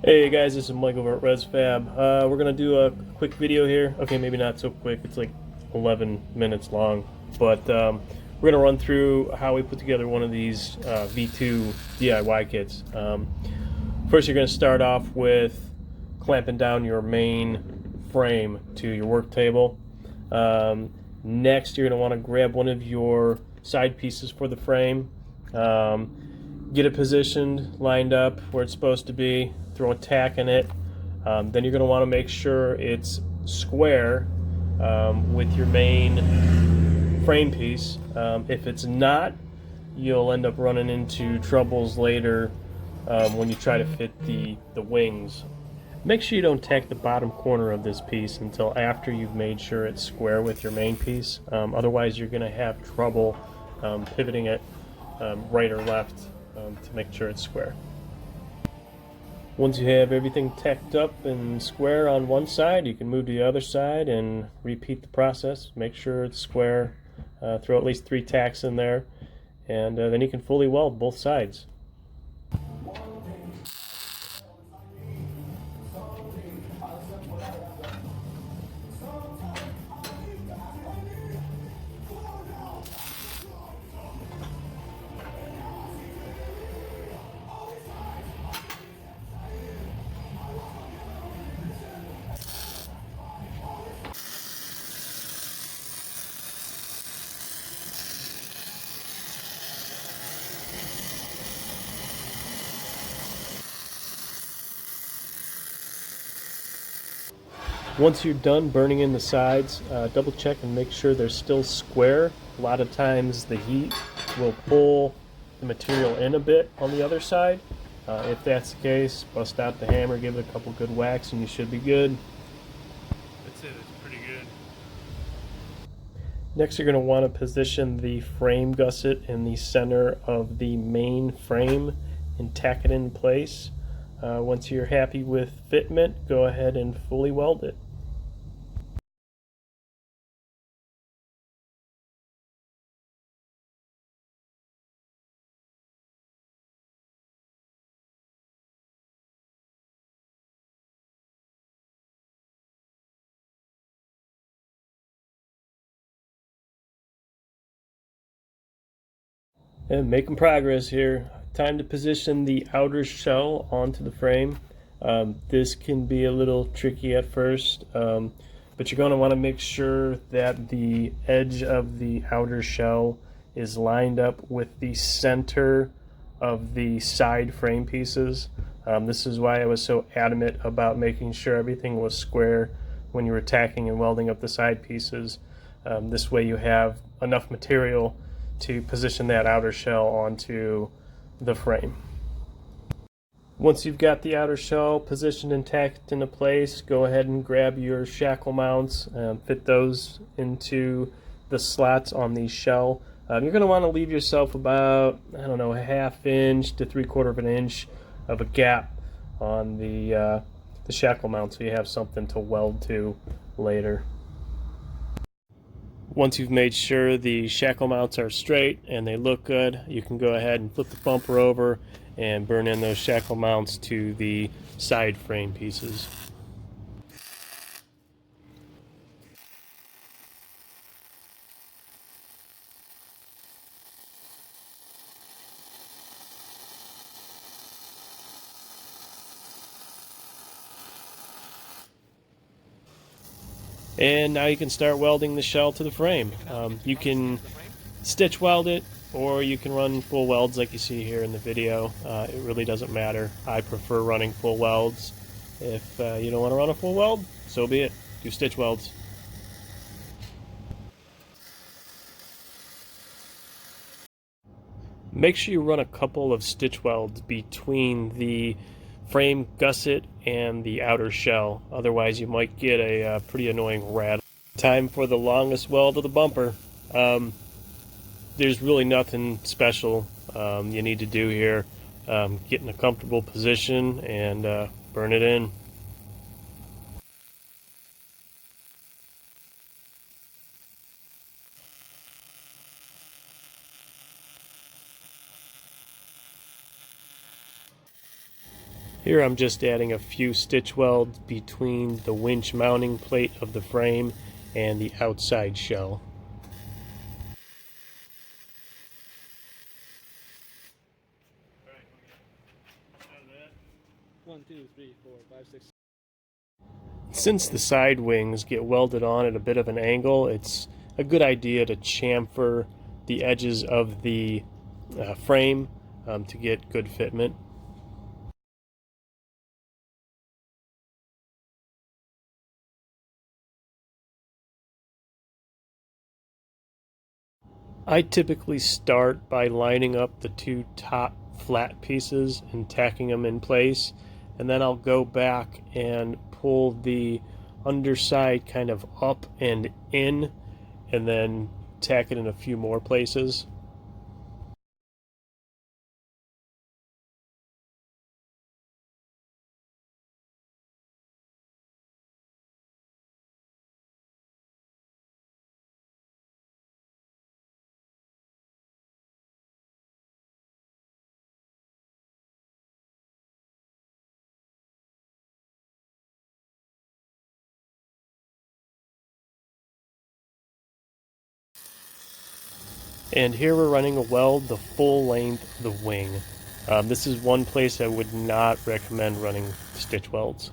Hey guys, this is Mike over at Resz. We're gonna do a quick video here. Okay, maybe not so quick. It's like 11 minutes long, but we're gonna run through how we put together one of these V2 DIY kits. First, you're gonna start off with clamping down your main frame to your work table. Next, you're gonna want to grab one of your side pieces for the frame. Get it positioned, lined up where it's supposed to be, throw a tack in it. Then you're going to want to make sure it's square with your main frame piece. If it's not, you'll end up running into troubles later when you try to fit the wings. Make sure you don't tack the bottom corner of this piece until after you've made sure it's square with your main piece. Otherwise, you're going to have trouble pivoting it right or left to make sure it's square. Once you have everything tacked up and square on one side, you can move to the other side and repeat the process. Make sure it's square. Throw at least 3 tacks in there, and then you can fully weld both sides. Once you're done burning in the sides, double check and make sure they're still square. A lot of times the heat will pull the material in a bit on the other side. If that's the case, bust out the hammer, give it a couple good whacks, and you should be good. That's it, it's pretty good. Next, you're going to want to position the frame gusset in the center of the main frame and tack it in place. Once you're happy with fitment, go ahead and fully weld it. And making progress here. Time to position the outer shell onto the frame. This can be a little tricky at first, but you're going to want to make sure that the edge of the outer shell is lined up with the center of the side frame pieces. This is why I was so adamant about making sure everything was square when you were tacking and welding up the side pieces. This way you have enough material to position that outer shell onto the frame. Once you've got the outer shell positioned and tacked into place, go ahead and grab your shackle mounts, fit those into the slots on the shell. You're going to want to leave yourself about, I don't know, a ½ inch to 3/4 of an inch of a gap on the shackle mount so you have something to weld to later. Once you've made sure the shackle mounts are straight and they look good, you can go ahead and flip the bumper over and burn in those shackle mounts to the side frame pieces. And now you can start welding the shell to the frame. You can stitch weld it, or you can run full welds like you see here in the video. It really doesn't matter. I prefer running full welds. If you don't want to run a full weld, so be it. Do stitch welds. Make sure you run a couple of stitch welds between the frame gusset and the outer shell. Otherwise you might get a pretty annoying rattle. Time for the longest weld of the bumper. There's really nothing special you need to do here. Get in a comfortable position and burn it in. Here I'm just adding a few stitch welds between the winch mounting plate of the frame and the outside shell. One, two, three, four, five, six. Since the side wings get welded on at a bit of an angle, it's a good idea to chamfer the edges of the frame to get good fitment. I typically start by lining up the two top flat pieces and tacking them in place, and then I'll go back and pull the underside kind of up and in, and then tack it in a few more places. And here we're running a weld the full length of the wing. This is one place I would not recommend running stitch welds.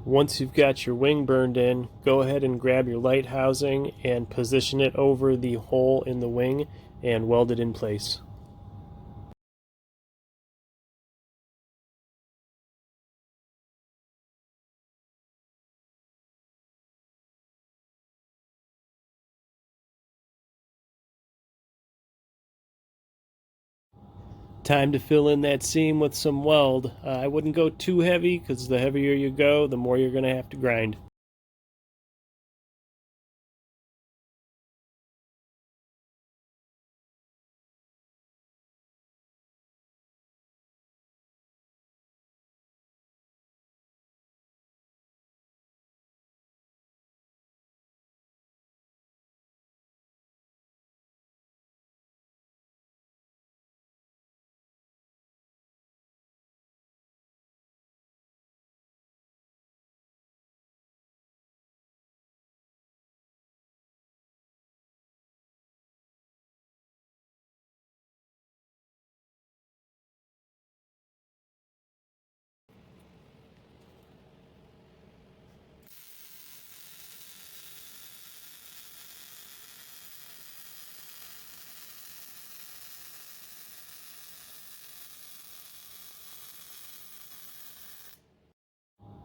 Once you've got your wing burned in, go ahead and grab your light housing and position it over the hole in the wing and weld it in place. Time to fill in that seam with some weld. I wouldn't go too heavy because the heavier you go, the more you're going to have to grind.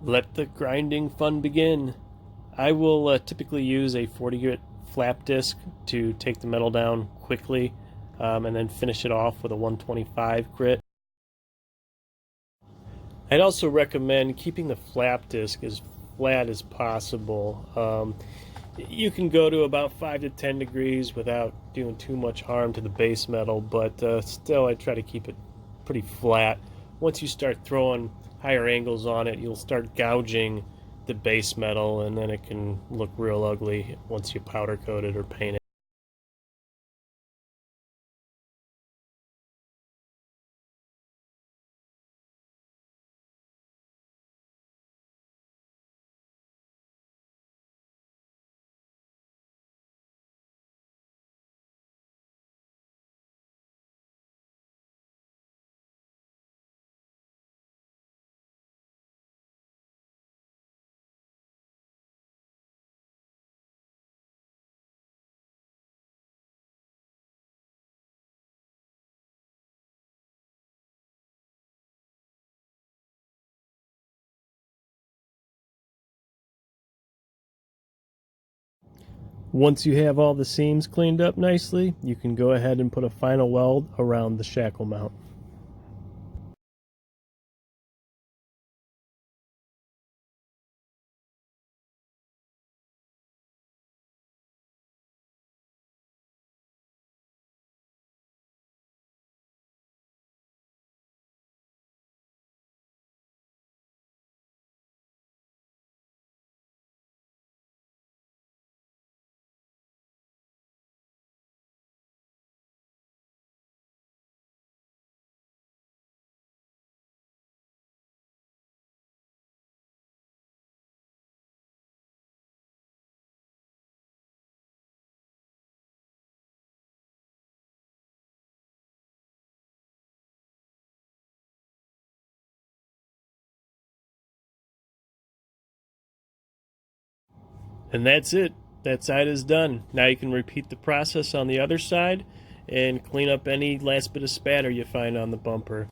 Let the grinding fun begin. I will typically use a 40 grit flap disc to take the metal down quickly and then finish it off with a 125 grit. I'd also recommend keeping the flap disc as flat as possible. You can go to about 5 to 10 degrees without doing too much harm to the base metal, but still I try to keep it pretty flat. Once you start throwing higher angles on it, you'll start gouging the base metal, and then it can look real ugly once you powder coat it or paint it. Once you have all the seams cleaned up nicely, you can go ahead and put a final weld around the shackle mount. And that's it. That side is done. Now you can repeat the process on the other side and clean up any last bit of spatter you find on the bumper.